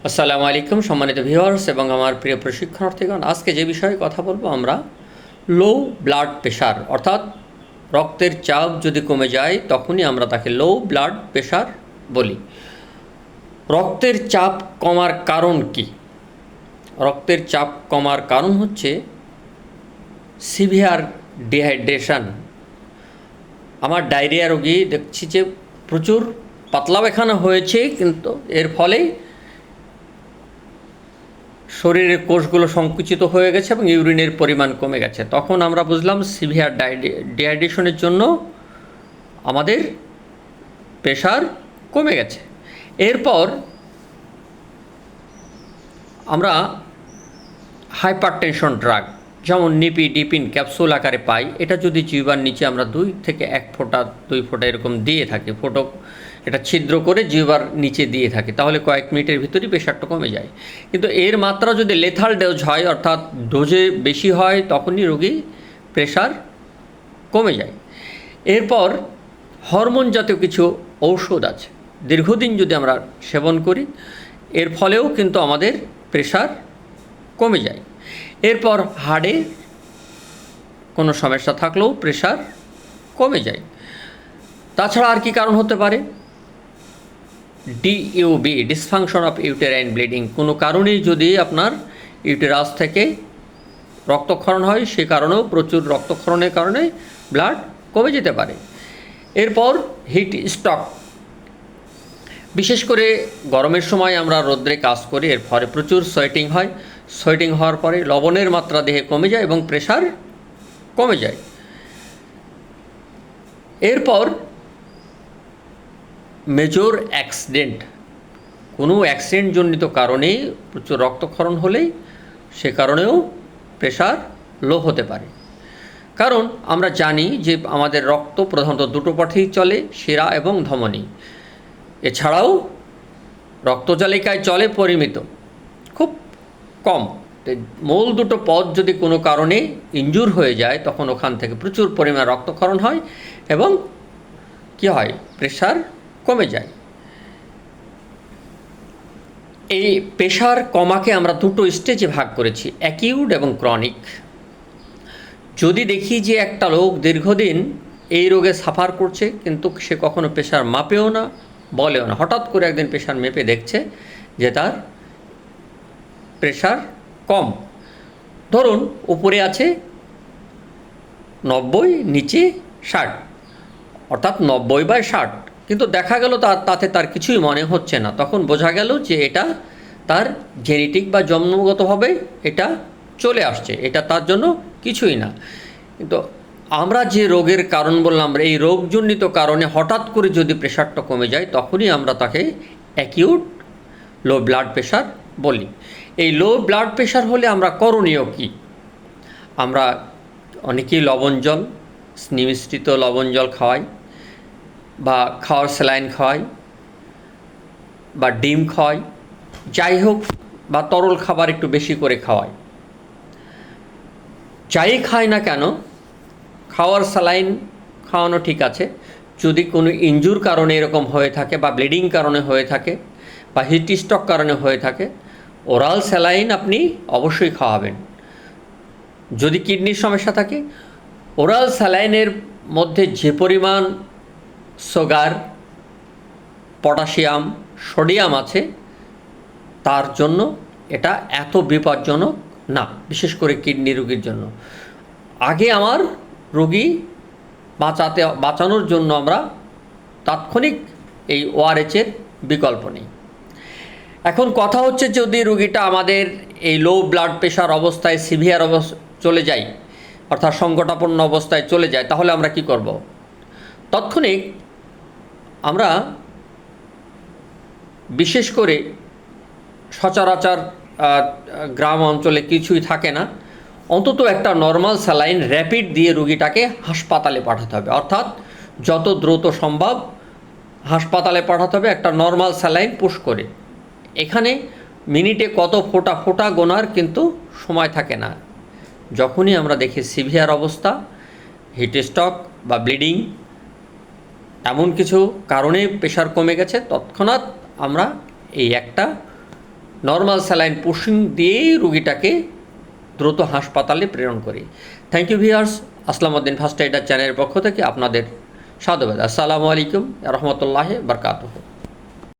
আসসালামু আলাইকুম সম্মানিত ভিউয়ার্স এবং আমার প্রিয় প্রশিক্ষণার্থীগণ, আজকে যে বিষয়ে কথা বলবো আমরা লো ব্লাড প্রেশার অর্থাৎ রক্তের চাপ যদি কমে যায় তখনই আমরা তাকে লো ব্লাড প্রেশার বলি। রক্তের চাপ কমার কারণ কি? রক্তের চাপ কমার কারণ হচ্ছে সিভিয়ার ডিহাইড্রেশন। আমার ডায়রিয়া রোগী দেখছি যে প্রচুর পাতলা পায়খানা হয়েছে, কিন্তু এর ফলে শরীরের কোষগুলো সংকুচিত হয়ে গেছে এবং ইউরিনের পরিমাণ কমে গেছে। তখন আমরা বুঝলাম সিভিয়ার ডিহাইড্রেশনের জন্য আমাদের প্রেশার কমে গেছে। এরপর আমরা হাইপারটেনশন ড্রাগ যেমন নিপিডিপিন ক্যাপসুল আকারে পাই। এটা যদি জিহ্বার নিচে আমরা 2 থেকে 1 ফোঁটা 2 ফোঁটা এরকম দিয়ে থাকি, এটা ছিদ্র করে জিহ্বার নিচে দিয়ে থাকি, তাহলে কয়েক মিনিটের ভিতরেই প্রেশারটা কমে যায়। কিন্তু এর মাত্রা যদি লেথাল ডোজ হয় অর্থাৎ ডোজে বেশি হয় তখনই রোগী প্রেশার কমে যায়। এরপর হরমোন জাতীয় কিছু ঔষধ আছে, দীর্ঘদিন যদি আমরা সেবন করি এর ফলেও কিন্তু আমাদের প্রেশার কমে যায়। এরপর হাড়ে কোনো সমস্যা থাকলেও প্রেশার কমে যায়। তাছাড়া আর কি কারণ হতে পারে? ডিইউবি ডিসফাংশন অফ ইউটেরাইন ব্লিডিং, কোনো কারণেই যদি আপনার ইউটেরাস থেকে রক্তক্ষরণ হয় সে কারণেও প্রচুর রক্তক্ষরণের কারণে ব্লাড কমে যেতে পারে। এরপর হিট স্ট্রোক, বিশেষ করে গরমের সময় আমরা রোদ্রে কাজ করি, এর ফলে প্রচুর সোয়েটিং হয়। সোয়েটিং হওয়ার পরে লবণের মাত্রা দেহে কমে যায় এবং প্রেশার কমে যায়। এরপর মেজর অ্যাক্সিডেন্ট, কোনো অ্যাক্সিডেন্টজনিত কারণে প্রচুর রক্তক্ষরণ হলেই সে কারণেও প্রেশার লো হতে পারে। কারণ আমরা জানি যে আমাদের রক্ত প্রধানত দুটো পথেই চলে, শিরা এবং ধমনী। এছাড়াও রক্তজালিকায় চলে পরিমিত, খুব কম। মূল দুটো পথ যদি কোনো কারণে ইনজুর হয়ে যায় তখন ওখান থেকে প্রচুর পরিমাণ রক্তক্ষরণ হয় এবং কী হয়, প্রেশার কমে যায়। এই প্রেশার কমাকে আমরা দুটো স্টেজে ভাগ করেছি, অ্যাকিউট এবং ক্রনিক। যদি দেখি যে একটা লোক দীর্ঘদিন এই রোগে সাফার করছে কিন্তু সে কখনো প্রেশার মাপেও না, বলেও না, হঠাৎ করে একদিন প্রেশার মেপে দেখছে যে তার প্রেশার কম, ধরুন উপরে আছে 90, নিচে 60, অর্থাৎ 90/60, কিন্তু দেখা গেল তাতে তার কিছুই মনে হচ্ছে না, তখন বোঝা গেল যে এটা তার জেনেটিক বা জন্মগতভাবে এটা চলে আসছে, এটা তার জন্য কিছুই না। কিন্তু আমরা যে রোগের কারণ বললাম, এই রোগজনিত কারণে হঠাৎ করে যদি প্রেশারটা কমে যায় তখনই আমরা তাকে অ্যাকিউট লো ব্লাড প্রেশার বলি। এই লো ব্লাড প্রেশার হলে আমরা করণীয় কী? আমরা অনেকেই লবণ জল, নিমিশ্রিত লবণ জল খাওয়াই, বা খাওয়ার স্যালাইন খাওয়াই, বা ডিম খাওয়াই, যাই হোক, বা তরল খাবার একটু বেশি করে খাওয়াই। যাই খায় না কেন, খাওয়ার স্যালাইন খাওয়ানো ঠিক আছে। যদি কোনো ইনজুর কারণে এরকম হয়ে থাকে বা ব্লিডিং কারণে হয়ে থাকে বা হিট স্ট্রোক কারণে হয়ে থাকে, ওরাল স্যালাইন আপনি অবশ্যই খাওয়াবেন। যদি কিডনির সমস্যা থাকে, ওরাল স্যালাইনের মধ্যে যে পরিমাণ সুগার, পটাশিয়াম, সোডিয়াম আছে তার জন্য এটা এত বিপজ্জনক না, বিশেষ করে কিডনি রোগীর জন্য। আগে আমার রোগী বাঁচানোর জন্য আমরা তাৎক্ষণিক এই ওআরএচের বিকল্প নেই। এখন কথা হচ্ছে, যদি রোগীটা আমাদের এই লো ব্লাড প্রেশার অবস্থায় সিভিয়ার চলে যায়, অর্থাৎ সংকটাপন্ন অবস্থায় চলে যায়, তাহলে আমরা কি করব? তৎক্ষণিক আমরা বিশেষ করে সচরাচর গ্রাম অঞ্চলে কিছুই থাকে না, অন্তত একটা নর্মাল স্যালাইন র্যাপিড দিয়ে রোগীটাকে হাসপাতালে পাঠাতে হবে, অর্থাৎ যত দ্রুত সম্ভব হাসপাতালে পাঠাতে হবে একটা নর্মাল স্যালাইন পুশ করে। এখানে মিনিটে কত ফোঁটা ফোঁটা গোনার কিন্তু সময় থাকে না। যখনই আমরা দেখি সিভিয়ার অবস্থা, হিট স্ট্রোক বা ব্লিডিং, এমন কিছু কারণে প্রেশার কমে গেছে, তৎক্ষণাৎ আমরা এই একটা নর্মাল স্যালাইন পুশিং দিয়েই রুগীটাকে দ্রুত হাসপাতালে প্রেরণ করি। Thank you viewers, Aslamuddin first aider চ্যানেলের পক্ষ থেকে আপনাদের সাধুবাদ। আসসালামু আলাইকুম রহমতুল্লাহ বারকাতুহু।